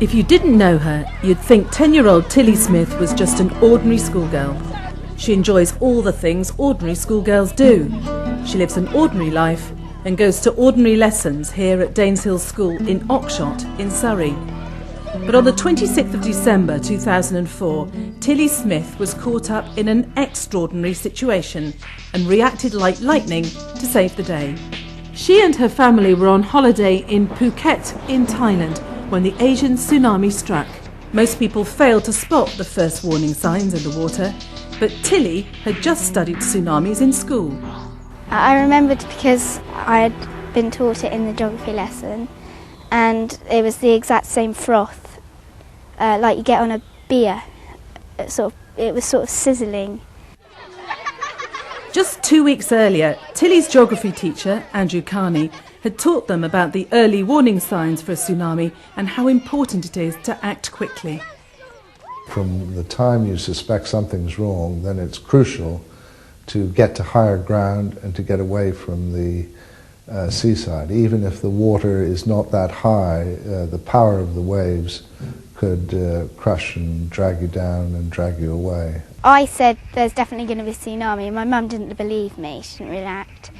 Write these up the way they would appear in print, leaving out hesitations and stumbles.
If you didn't know her, you'd think 10-year-old Tilly Smith was just an ordinary schoolgirl. She enjoys all the things ordinary schoolgirls do. She lives an ordinary life and goes to ordinary lessons here at Daneshill School in Oxshott in Surrey. But on the 26th of December 2004, Tilly Smith was caught up in an extraordinary situation and reacted like lightning to save the day. She and her family were on holiday in Phuket in Thailand when the Asian tsunami struck. Most people failed to spot the first warning signs in the water, but Tilly had just studied tsunamis in school. I remembered because I had been taught it in the geography lesson, and it was the exact same froth, like you get on a beer. It was sort of sizzling. Just 2 weeks earlier, Tilly's geography teacher, Andrew Carney, had taught them about the early warning signs for a tsunami and how important it is to act quickly. From the time you suspect something's wrong, then it's crucial to get to higher ground and to get away from the seaside. Even if the water is not that high, the power of the waves could crush and drag you down and drag you away. I said there's definitely going to be a tsunami, and my mum didn't believe me, she didn't react.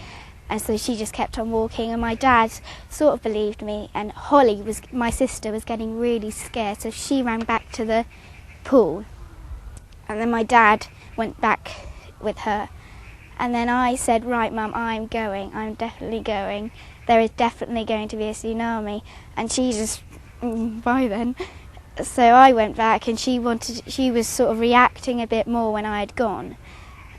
And so she just kept on walking, and my dad sort of believed me, and Holly, my sister, was getting really scared, so she ran back to the pool. And then my dad went back with her. And then I said, right mum, I'm definitely going. There is definitely going to be a tsunami. And she just, bye then. So I went back, and she was sort of reacting a bit more when I had gone.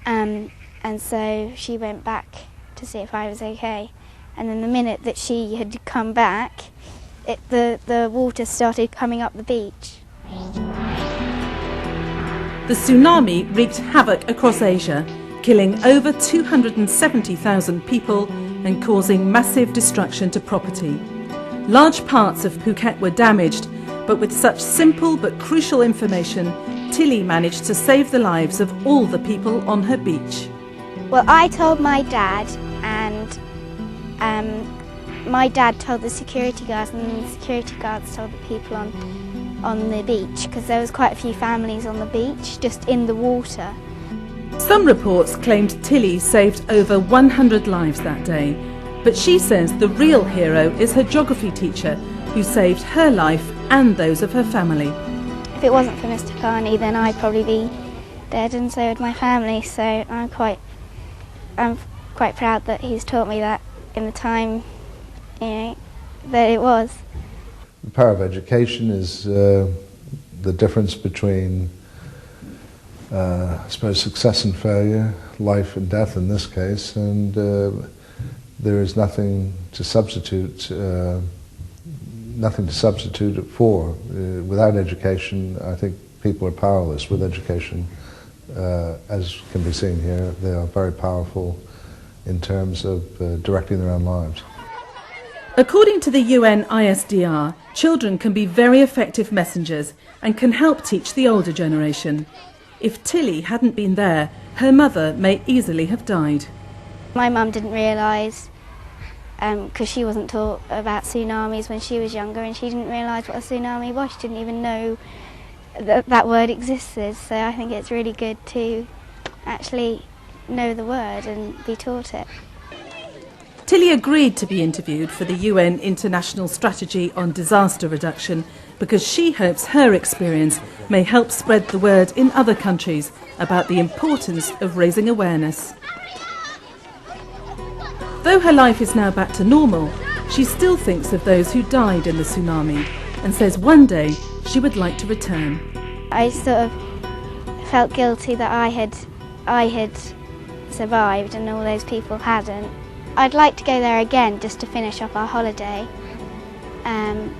And so she went back to see if I was okay. And then the minute that she had come back, the water started coming up the beach. The tsunami wreaked havoc across Asia, killing over 270,000 people and causing massive destruction to property. Large parts of Phuket were damaged, but with such simple but crucial information, Tilly managed to save the lives of all the people on her beach. Well, I told my dad, and my dad told the security guards, and the security guards told the people on the beach, because there was quite a few families on the beach, just in the water. Some reports claimed Tilly saved over 100 lives that day, but she says the real hero is her geography teacher, who saved her life and those of her family. If it wasn't for Mr. Carney, then I'd probably be dead, and so would my family, so I'm quite proud that he's taught me that in the time, that it was. The power of education is the difference between, I suppose, success and failure, life and death in this case, and there is nothing to substitute it for. Without education, I think people are powerless. With education, as can be seen here, they are very powerful in terms of directing their own lives. According to the UN ISDR, children can be very effective messengers and can help teach the older generation. If Tilly hadn't been there, her mother may easily have died. My mum didn't realise, because she wasn't taught about tsunamis when she was younger, and she didn't realise what a tsunami was. She didn't even know that word existed, so I think it's really good to actually know the word and be taught it. Tilly agreed to be interviewed for the UN International Strategy on Disaster Reduction because she hopes her experience may help spread the word in other countries about the importance of raising awareness. Though her life is now back to normal, she still thinks of those who died in the tsunami and says one day she would like to return. I sort of felt guilty that I had survived and all those people hadn't. I'd like to go there again just to finish off our holiday, and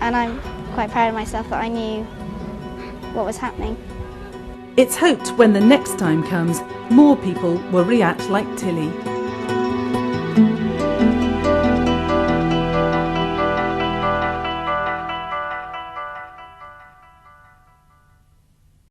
I'm quite proud of myself that I knew what was happening. It's hoped when the next time comes, more people will react like Tilly.